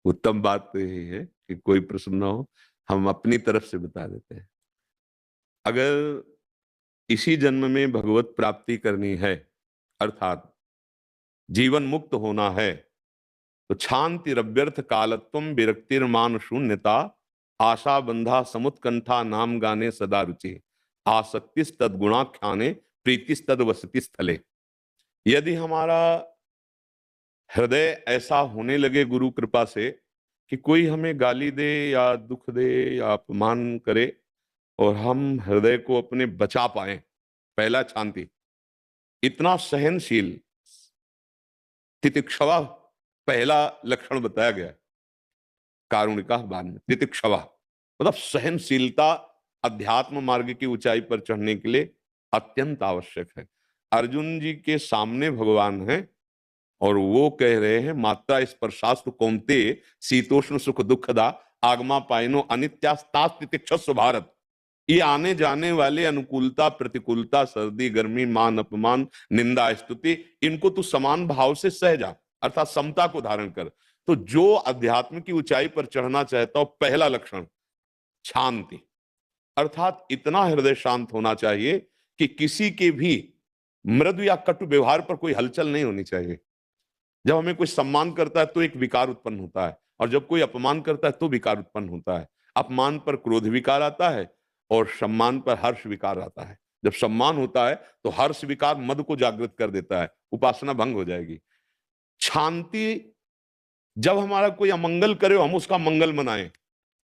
उत्तम बात तो यही है कि कोई प्रश्न ना हो, हम अपनी तरफ से बता देते हैं। अगर इसी जन्म में भगवत प्राप्ति करनी है, अर्थात जीवन मुक्त होना है, तो शांति रव्यर्थ कालत्वम विरक्तिर्मान शून्यता आशा बंधा समुत्कंठा नाम गाने सदा रुचि आसक्तिस तद्गुणाख्याने प्रीतिस तद वसति स्थले। यदि हमारा हृदय ऐसा होने लगे गुरु कृपा से कि कोई हमें गाली दे या दुख दे या अपमान करे और हम हृदय को अपने बचा पाए, पहला शांति, इतना सहनशील, तितिक्षवा पहला लक्षण बताया गया, कारुणिका बाद में, तितिक्षवा मतलब सहनशीलता अध्यात्म मार्ग की ऊंचाई पर चढ़ने के लिए अत्यंत आवश्यक है। अर्जुन जी के सामने भगवान है और वो कह रहे हैं मात्रा स्पर्शास्तु कौन्ते शीतोष्ण सुख दुखदा आगमा पाइनो अनित्यास्तास्तितिक्षस्व भारत। ये आने जाने वाले अनुकूलता प्रतिकूलता, सर्दी गर्मी, मान अपमान, निंदा स्तुति, इनको तू समान भाव से सह जा, अर्थात समता को धारण कर। तो जो अध्यात्म की ऊंचाई पर चढ़ना चाहता हो, पहला लक्षण शांति, अर्थात इतना हृदय शांत होना चाहिए कि किसी के भी मृदु या कटु व्यवहार पर कोई हलचल नहीं होनी चाहिए। जब हमें कोई सम्मान करता है तो एक विकार उत्पन्न होता है, और जब कोई अपमान करता है तो विकार उत्पन्न होता है। अपमान पर क्रोध विकार आता है और सम्मान पर हर्ष विकार आता है। जब सम्मान होता है तो हर्ष विकार मद को जागृत कर देता है, उपासना भंग हो जाएगी। शांति, जब हमारा कोई अमंगल करे हम उसका मंगल मनाएं।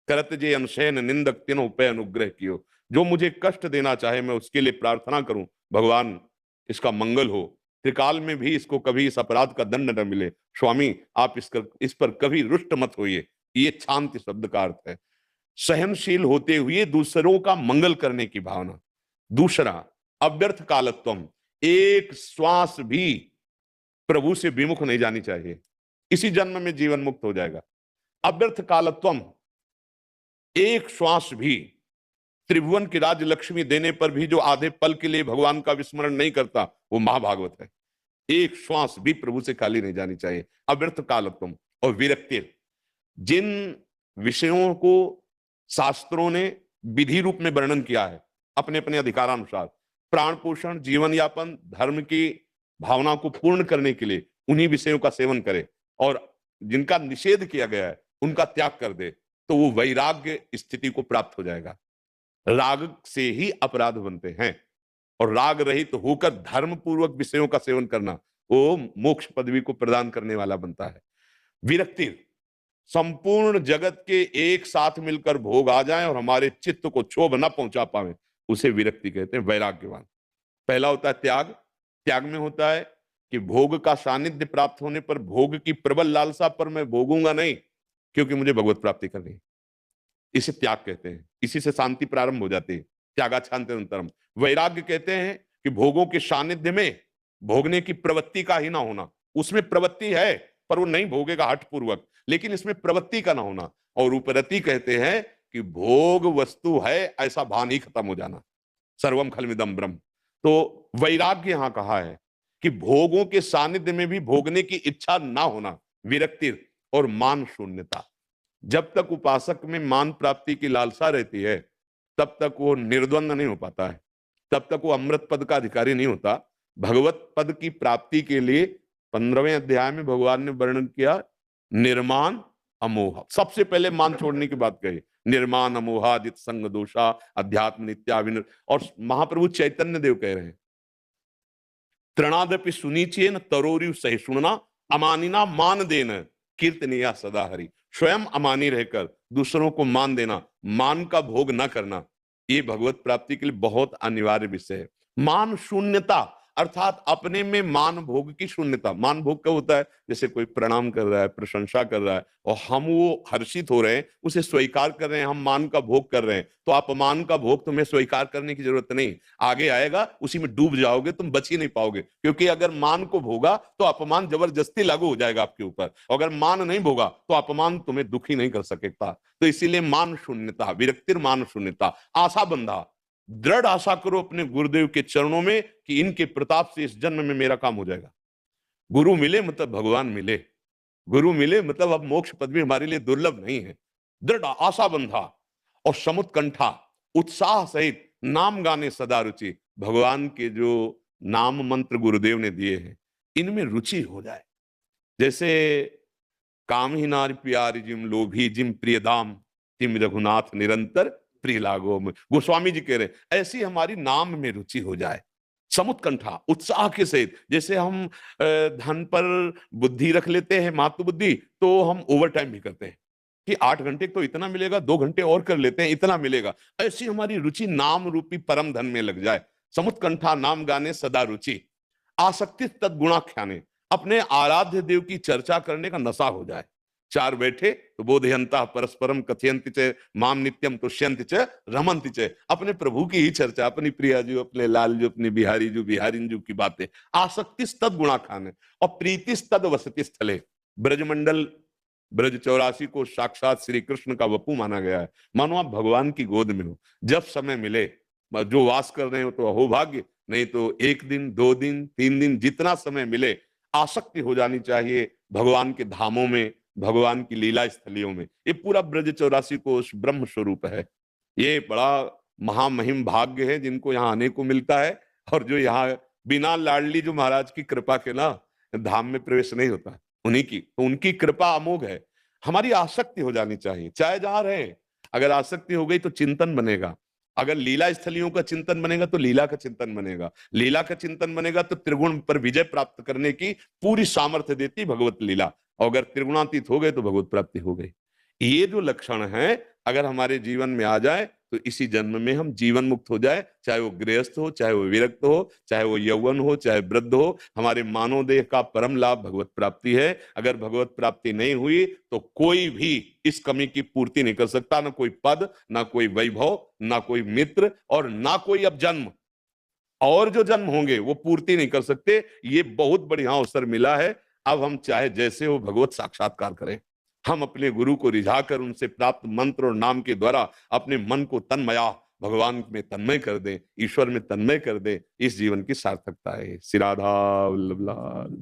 करत जे अनशयन निंदक तिनो पे अनुग्रह कियो, जो मुझे कष्ट देना चाहे मैं उसके लिए प्रार्थना करूं, भगवान इसका मंगल हो, त्रिकाल में भी इसको कभी इस अपराध का दंड न मिले, स्वामी आप इस पर कभी रुष्ट मत होइए। ये शांति शब्द का अर्थ है। सहनशील होते हुए दूसरों का मंगल करने की भावना। दूसरा, अव्यर्थ कालत्वम, एक श्वास भी प्रभु से विमुख नहीं जानी चाहिए, इसी जन्म में जीवन मुक्त हो जाएगा। अव्यर्थ कालत्वम, एक श्वास भी, त्रिभुवन की राज्य लक्ष्मी देने पर भी जो आधे पल के लिए भगवान का विस्मरण नहीं करता वो महाभागवत है। एक श्वास भी प्रभु से खाली नहीं जानी चाहिए। अव्यर्थ कालत्वम। और विरक्ति, जिन विषयों को शास्त्रों ने विधि रूप में वर्णन किया है अपने अपने अधिकारानुसार, प्राण पोषण, जीवन यापन, धर्म की भावना को पूर्ण करने के लिए उन्हीं विषयों का सेवन करे, और जिनका निषेध किया गया है उनका त्याग कर दे, तो वो वैराग्य स्थिति को प्राप्त हो जाएगा। राग से ही अपराध बनते हैं, और राग रहित तो होकर धर्म पूर्वक विषयों का सेवन करना वो मोक्ष पदवी को प्रदान करने वाला बनता है। विरक्ति, संपूर्ण जगत के एक साथ मिलकर भोग आ जाएं और हमारे चित्त को क्षोभ न पहुंचा पाए, उसे विरक्ति कहते हैं। वैराग्यवान, पहला होता है त्याग। त्याग में होता है कि भोग का सानिध्य प्राप्त होने पर भोग की प्रबल लालसा पर मैं भोगूंगा नहीं, क्योंकि मुझे भगवत प्राप्ति करनी है, इसे त्याग कहते हैं। इसी से शांति प्रारंभ हो जाती है, त्यागाच्छान्त्यनंतरम। वैराग्य कहते हैं कि भोगों के सानिध्य में भोगने की प्रवृत्ति का ही ना होना, उसमें प्रवृत्ति है पर वो नहीं भोगेगा हठ पूर्वक, लेकिन इसमें प्रवृत्ति का ना होना। और उपरति कहते हैं कि भोग वस्तु है ऐसा भान ही खत्म हो जाना, सर्वम खलमिदम ब्रह्म। तो वैराग्य यहां कहा है कि भोगों के सानिध्य में भी भोगने की इच्छा ना होना, विरक्ति। और मान शून्यता, जब तक उपासक में मान प्राप्ति की लालसा रहती है तब तक वो निर्द्वंद नहीं हो पाता है, तब तक वो अमृत पद का अधिकारी नहीं होता। भगवत पद की प्राप्ति के लिए 15वें अध्याय में भगवान ने वर्णन किया निर्माण अमोह। सबसे पहले मान छोड़ने की बात कही, निर्माण अमोहादित संग दोषा अध्यात्म नित्याविन। और महाप्रभु चैतन्य देव कह रहे हैं तृणादपि सुनीचेन तरोरिव सहिष्णुना अमानिना मान देन कीर्तनिया सदा हरि। स्वयं अमानी रहकर दूसरों को मान देना, मान का भोग न करना, ये भगवत प्राप्ति के लिए बहुत अनिवार्य विषय है। मान शून्यता, अर्थात अपने में मान भोग की शून्यता। मान भोग क्या होता है, जैसे कोई प्रणाम कर रहा है, प्रशंसा कर रहा है और हम वो हर्षित हो रहे हैं, उसे स्वीकार कर रहे हैं, हम मान का भोग कर रहे हैं, तो अपमान का भोग तुम्हें स्वीकार करने की जरूरत नहीं, आगे आएगा उसी में डूब जाओगे, तुम बच ही नहीं पाओगे। क्योंकि अगर मान को भोगा तो अपमान जबरदस्ती लागू हो जाएगा आपके ऊपर, अगर मान नहीं भोगा तो अपमान तुम्हें दुखी नहीं कर सकेगा। तो इसीलिए मान शून्यता, विरक्तिर मान शून्यता। आशा बंधा, दृढ़ आशा करो अपने गुरुदेव के चरणों में कि इनके प्रताप से इस जन्म में मेरा काम हो जाएगा। गुरु मिले मतलब भगवान मिले, गुरु मिले मतलब अब मोक्ष पद भी हमारे लिए दुर्लभ नहीं है। दृढ़ आशा बंधा और समुत्कंठा, उत्साह सहित नाम गाने सदा रुचि। भगवान के जो नाम मंत्र गुरुदेव ने दिए हैं, इनमें रुचि हो जाए। जैसे काम ही नार प्यारी जिम लोभी जिम प्रियदाम, तिम रघुनाथ निरंतर प्रिय लागो में, गोस्वामी जी कह रहे ऐसी हमारी नाम में रुचि हो जाए। समुत्कंठा, उत्साह के सहित। जैसे हम धन पर बुद्धि रख लेते हैं, मातु बुद्धि, तो हम ओवर टाइम भी करते हैं कि 8 घंटे तो इतना मिलेगा, 2 घंटे और कर लेते हैं, इतना मिलेगा। ऐसी हमारी रुचि नाम रूपी परम धन में लग जाए। समुत्कंठा, नाम गाने सदा रुचि। आसक्ति तद्गुणाख्याने, अपने आराध्य देव की चर्चा करने का नशा हो जाए। चार बैठे तो बोधयंता परस्परम कथयंति च माम नित्यम तुष्यंति च रमंति च। अपने प्रभु की ही चर्चा, अपनी प्रिया जो, अपने लाल जो, अपने बिहारी जो, बिहारिन जो की बातें। आसक्ति तद गुणा खाने और प्रीति तद वसति स्थले। ब्रजमंडल, ब्रज 84 को साक्षात श्री कृष्ण का वपू माना गया है। मानो आप भगवान की गोद में हो, जब समय मिले जो वास कर रहे हो तो अहोभाग्य, नहीं तो 1 दिन 2 दिन 3 दिन, जितना समय मिले आसक्ति हो जानी चाहिए भगवान के धामों में, भगवान की लीला स्थलियों में। ये पूरा ब्रज 84 कोश ब्रह्म स्वरूप है। ये बड़ा महामहिम भाग्य है जिनको यहाँ आने को मिलता है, और जो यहाँ बिना लाडली जो महाराज की कृपा के ना धाम में प्रवेश नहीं होता, उन्हीं की, तो उनकी कृपा अमोघ है। हमारी आसक्ति हो जानी चाहिए, चाहे जहां रहे। अगर आसक्ति हो गई तो चिंतन बनेगा। अगर लीला स्थलियों का चिंतन बनेगा तो लीला का चिंतन बनेगा। लीला का चिंतन बनेगा तो त्रिगुण पर विजय प्राप्त करने की पूरी सामर्थ्य देती भगवत लीला। और अगर त्रिगुणातीत हो गए तो भगवत प्राप्ति हो गई। ये जो लक्षण है अगर हमारे जीवन में आ जाए तो इसी जन्म में हम जीवन मुक्त हो जाए। चाहे वो गृहस्थ हो, चाहे वो विरक्त हो, चाहे वो यौवन हो, चाहे वृद्ध हो, हमारे मानव देह का परम लाभ भगवत प्राप्ति है। अगर भगवत प्राप्ति नहीं हुई तो कोई भी इस कमी की पूर्ति नहीं कर सकता। ना कोई पद, ना कोई वैभव, ना कोई मित्र, और ना कोई अब जन्म, और जो जन्म होंगे वो पूर्ति नहीं कर सकते। ये बहुत बढ़िया अवसर मिला है। अब हम चाहे जैसे हो भगवत साक्षात्कार करें। हम अपने गुरु को रिझाकर उनसे प्राप्त मंत्र और नाम के द्वारा अपने मन को तन्मया भगवान में तन्मय कर दें, ईश्वर में तन्मय कर दें। इस जीवन की सार्थकता है। श्री राधा वल्लभ लाल।